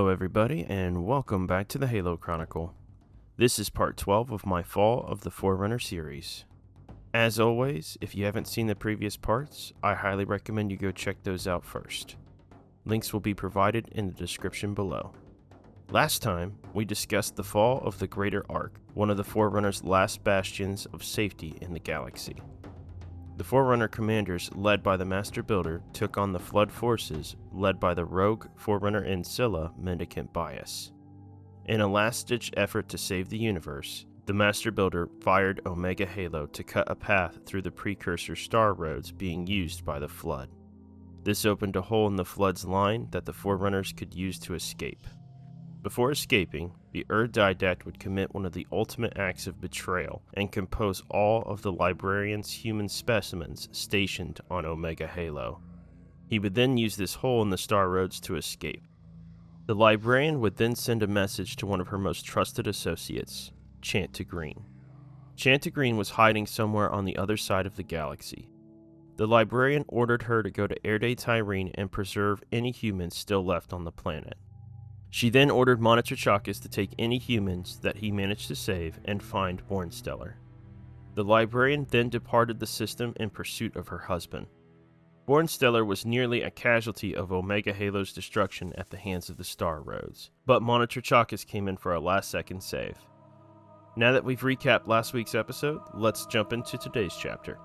Hello everybody, and welcome back to the Halo Chronicle. This is part 12 of my Fall of the Forerunner series. As always, if you haven't seen the previous parts, I highly recommend you go check those out first. Links will be provided in the description below. Last time, we discussed the fall of the Greater Ark, one of the Forerunner's last bastions of safety in the galaxy. The Forerunner commanders, led by the Master Builder, took on the Flood forces, led by the rogue Forerunner Ancilla Mendicant Bias. In a last-ditch effort to save the universe, the Master Builder fired Omega Halo to cut a path through the precursor star roads being used by the Flood. This opened a hole in the Flood's line that the Forerunners could use to escape. Before escaping, the Thedaks would commit one of the ultimate acts of betrayal and compose all of the Librarian's human specimens stationed on Omega Halo. He would then use this hole in the star roads to escape. The Librarian would then send a message to one of her most trusted associates, Chantagreen. Chantagreen was hiding somewhere on the other side of the galaxy. The Librarian ordered her to go to Erde Tyrene and preserve any humans still left on the planet. She then ordered Monitor Chakis to take any humans that he managed to save and find Bornstellar. The Librarian then departed the system in pursuit of her husband. Bornstellar was nearly a casualty of Omega Halo's destruction at the hands of the Star Roads, but Monitor Chakis came in for a last-second save. Now that we've recapped last week's episode, let's jump into today's chapter.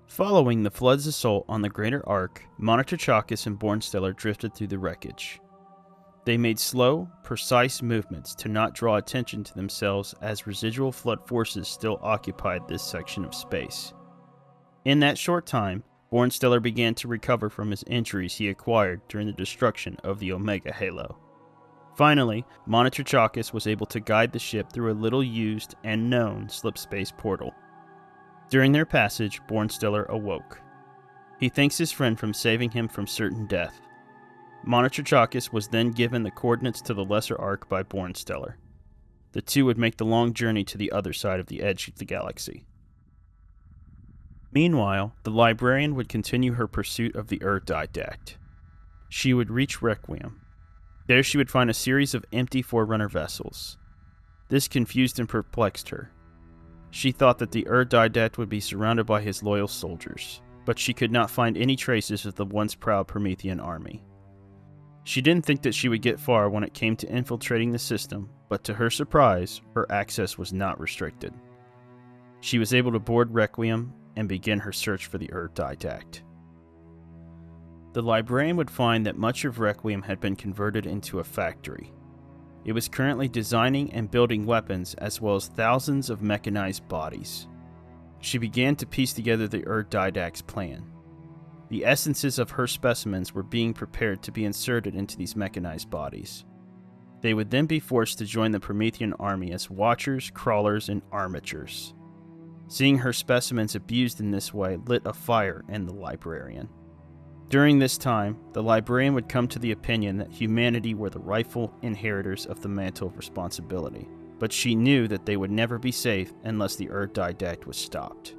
Following the Flood's assault on the Greater Ark, Monitor Chakis and Bornstellar drifted through the wreckage. They made slow, precise movements to not draw attention to themselves as residual Flood forces still occupied this section of space. In that short time, Bornstellar began to recover from his injuries he acquired during the destruction of the Omega Halo. Finally, Monitor Chakis was able to guide the ship through a little-used and known slipspace portal. During their passage, Bornstellar awoke. He thanks his friend for saving him from certain death. Monitor Chakis was then given the coordinates to the Lesser Ark by Bornstellar. The two would make the long journey to the other side of the edge of the galaxy. Meanwhile, the Librarian would continue her pursuit of the Thedaks. She would reach Requiem. There she would find a series of empty Forerunner vessels. This confused and perplexed her. She thought that the Thedaks would be surrounded by his loyal soldiers, but she could not find any traces of the once proud Promethean army. She didn't think that she would get far when it came to infiltrating the system, but to her surprise, her access was not restricted. She was able to board Requiem and begin her search for the Thedaks. The Librarian would find that much of Requiem had been converted into a factory. It was currently designing and building weapons as well as thousands of mechanized bodies. She began to piece together the Thedaks' plan. The essences of her specimens were being prepared to be inserted into these mechanized bodies. They would then be forced to join the Promethean army as watchers, crawlers, and armatures. Seeing her specimens abused in this way lit a fire in the Librarian. During this time, the Librarian would come to the opinion that humanity were the rightful inheritors of the mantle of responsibility, but she knew that they would never be safe unless the Thedaks was stopped.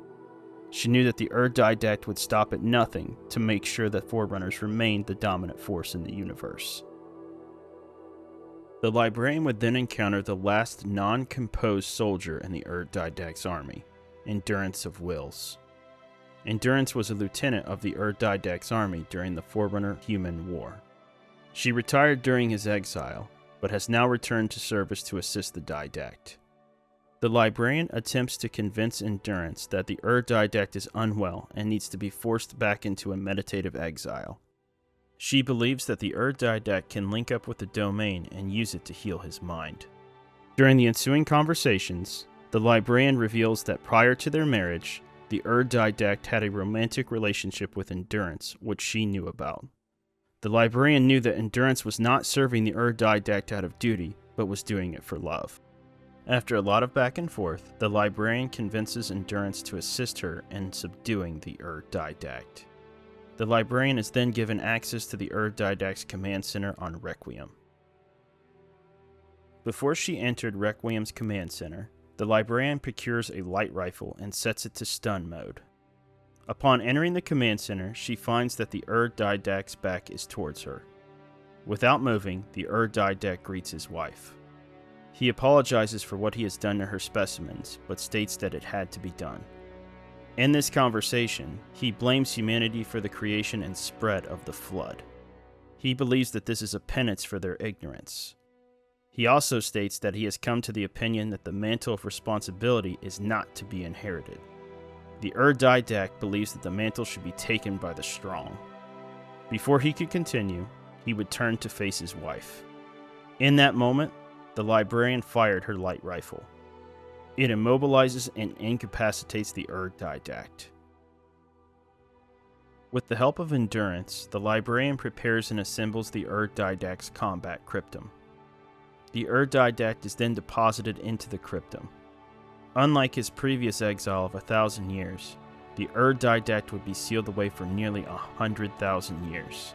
She knew that the Thedaks would stop at nothing to make sure that Forerunners remained the dominant force in the universe. The Librarian would then encounter the last non-composed soldier in the Thedaks' army, Endurance of Wills. Endurance was a lieutenant of the Thedaks' army during the Forerunner-Human War. She retired during his exile, but has now returned to service to assist the Thedaks. The Librarian attempts to convince Endurance that the Thedaks is unwell and needs to be forced back into a meditative exile. She believes that the Thedaks can link up with the domain and use it to heal his mind. During the ensuing conversations, the Librarian reveals that prior to their marriage, the Thedaks had a romantic relationship with Endurance, which she knew about. The Librarian knew that Endurance was not serving the Thedaks out of duty, but was doing it for love. After a lot of back and forth, the Librarian convinces Endurance to assist her in subduing the Thedaks. The Librarian is then given access to the Thedaks' command center on Requiem. Before she entered Requiem's command center, the Librarian procures a light rifle and sets it to stun mode. Upon entering the command center, she finds that the Thedaks' back is towards her. Without moving, the Didact greets his wife. He apologizes for what he has done to her specimens, but states that it had to be done. In this conversation, he blames humanity for the creation and spread of the flood. He believes that this is a penance for their ignorance. He also states that he has come to the opinion that the mantle of responsibility is not to be inherited. The Didact believes that the mantle should be taken by the strong. Before he could continue, he would turn to face his wife. In that moment, the librarian fired her light rifle. It immobilizes and incapacitates the Didact. With the help of endurance, the librarian prepares and assembles the Didact's combat cryptum. The Didact is then deposited into the cryptum. Unlike his previous exile of 1,000 years, the Didact would be sealed away for nearly 100,000 years.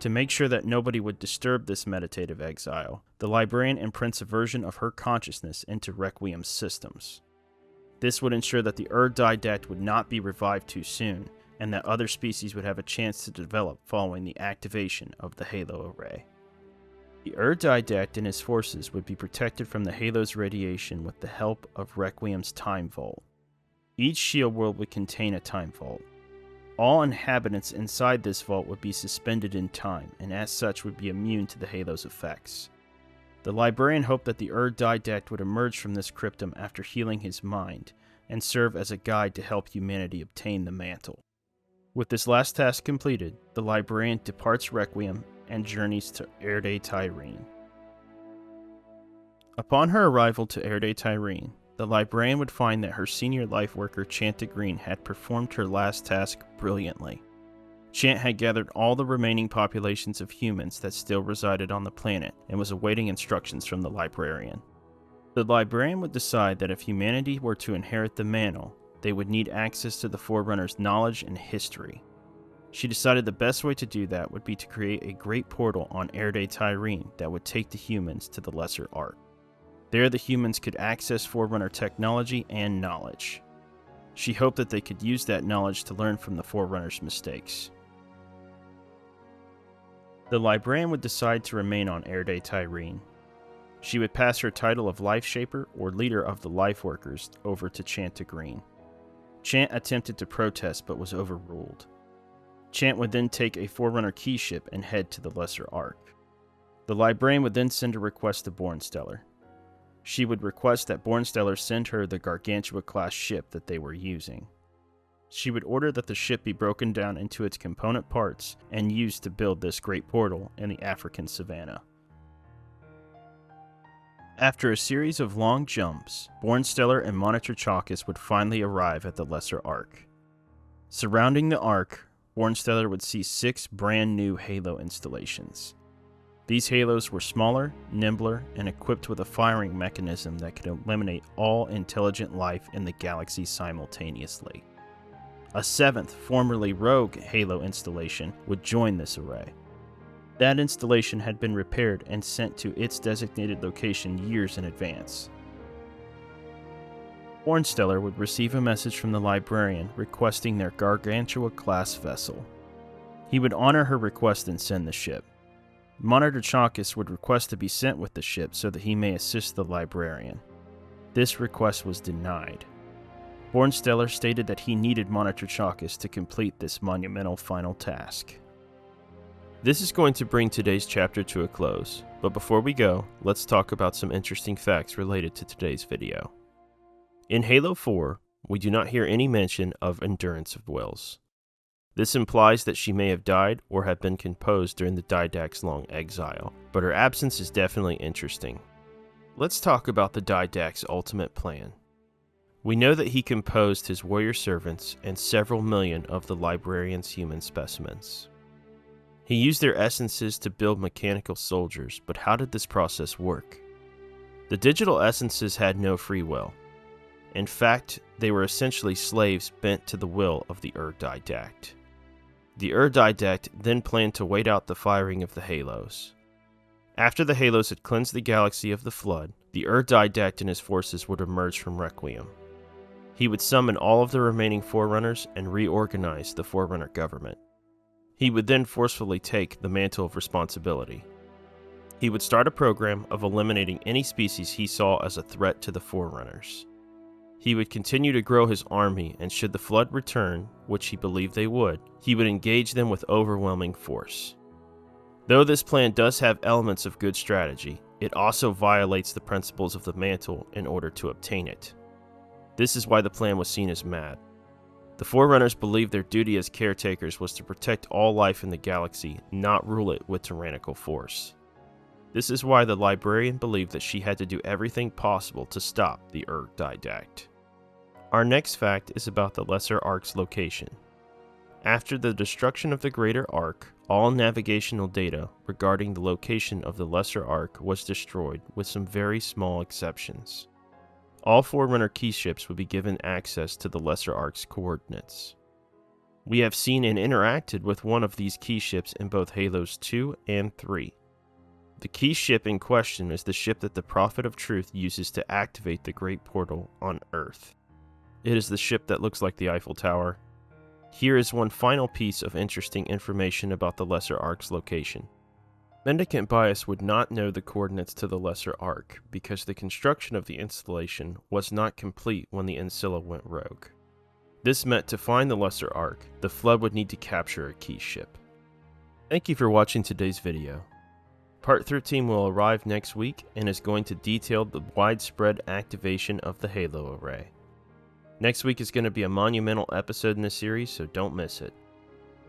To make sure that nobody would disturb this meditative exile, the librarian imprints a version of her consciousness into Requiem's systems. This would ensure that the Didact would not be revived too soon, and that other species would have a chance to develop following the activation of the Halo array. The Didact and his forces would be protected from the Halo's radiation with the help of Requiem's Time Vault. Each shield world would contain a Time Vault. All inhabitants inside this vault would be suspended in time, and as such would be immune to the Halo's effects. The librarian hoped that the Didact would emerge from this cryptum after healing his mind, and serve as a guide to help humanity obtain the mantle. With this last task completed, the librarian departs Requiem and journeys to Erde Tyrene. Upon her arrival to Erde Tyrene, the librarian would find that her senior life worker Chanta Green had performed her last task brilliantly. Chant had gathered all the remaining populations of humans that still resided on the planet and was awaiting instructions from the librarian. The librarian would decide that if humanity were to inherit the mantle, they would need access to the Forerunners' knowledge and history. She decided the best way to do that would be to create a great portal on Erde Tyrene that would take the humans to the Lesser Ark. There the humans could access Forerunner technology and knowledge. She hoped that they could use that knowledge to learn from the Forerunners' mistakes. The librarian would decide to remain on Erde Tyrene. She would pass her title of Life Shaper or Leader of the Life Workers over to Chanta Green. Chant attempted to protest but was overruled. Chant would then take a Forerunner key ship and head to the Lesser Ark. The librarian would then send a request to Bornsteller. She would request that Bornsteller send her the Gargantua-class ship that they were using. She would order that the ship be broken down into its component parts and used to build this great portal in the African savanna. After a series of long jumps, Bornsteller and Monitor Chalkus would finally arrive at the Lesser Ark. Surrounding the Ark, Bornsteller would see 6 brand new Halo installations. These halos were smaller, nimbler, and equipped with a firing mechanism that could eliminate all intelligent life in the galaxy simultaneously. A 7th, formerly rogue Halo installation would join this array. That installation had been repaired and sent to its designated location years in advance. Bornsteller would receive a message from the librarian requesting their Gargantua-class vessel. He would honor her request and send the ship. Monitor Chalkus would request to be sent with the ship so that he may assist the librarian. This request was denied. Bornsteller stated that he needed Monitor Chalkus to complete this monumental final task. This is going to bring today's chapter to a close, but before we go, let's talk about some interesting facts related to today's video. In Halo 4, we do not hear any mention of Endurance of Wills. This implies that she may have died or have been composed during the Didact's long exile, but her absence is definitely interesting. Let's talk about the Didact's ultimate plan. We know that he composed his warrior servants and several million of the librarian's human specimens. He used their essences to build mechanical soldiers, but how did this process work? The digital essences had no free will. In fact, they were essentially slaves bent to the will of the Didact. The Didact then planned to wait out the firing of the Halos. After the Halos had cleansed the galaxy of the Flood, the Didact and his forces would emerge from Requiem. He would summon all of the remaining Forerunners and reorganize the Forerunner government. He would then forcefully take the mantle of responsibility. He would start a program of eliminating any species he saw as a threat to the Forerunners. He would continue to grow his army, and should the flood return, which he believed they would, he would engage them with overwhelming force. Though this plan does have elements of good strategy, it also violates the principles of the mantle in order to obtain it. This is why the plan was seen as mad. The Forerunners believed their duty as caretakers was to protect all life in the galaxy, not rule it with tyrannical force. This is why the librarian believed that she had to do everything possible to stop the Thedaks. Our next fact is about the Lesser Ark's location. After the destruction of the Greater Ark, all navigational data regarding the location of the Lesser Ark was destroyed, with some very small exceptions. All Forerunner key ships would be given access to the Lesser Ark's coordinates. We have seen and interacted with one of these key ships in both Halos 2 and 3. The key ship in question is the ship that the Prophet of Truth uses to activate the Great Portal on Earth. It is the ship that looks like the Eiffel Tower. Here is one final piece of interesting information about the Lesser Ark's location. Mendicant Bias would not know the coordinates to the Lesser Ark because the construction of the installation was not complete when the Ancilla went rogue. This meant to find the Lesser Ark, the Flood would need to capture a key ship. Thank you for watching today's video. Part 13 will arrive next week and is going to detail the widespread activation of the Halo Array. Next week is going to be a monumental episode in this series, so don't miss it.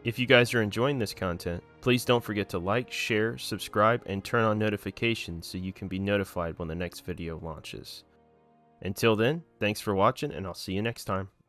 If you guys are enjoying this content, please don't forget to like, share, subscribe, and turn on notifications so you can be notified when the next video launches. Until then, thanks for watching, and I'll see you next time.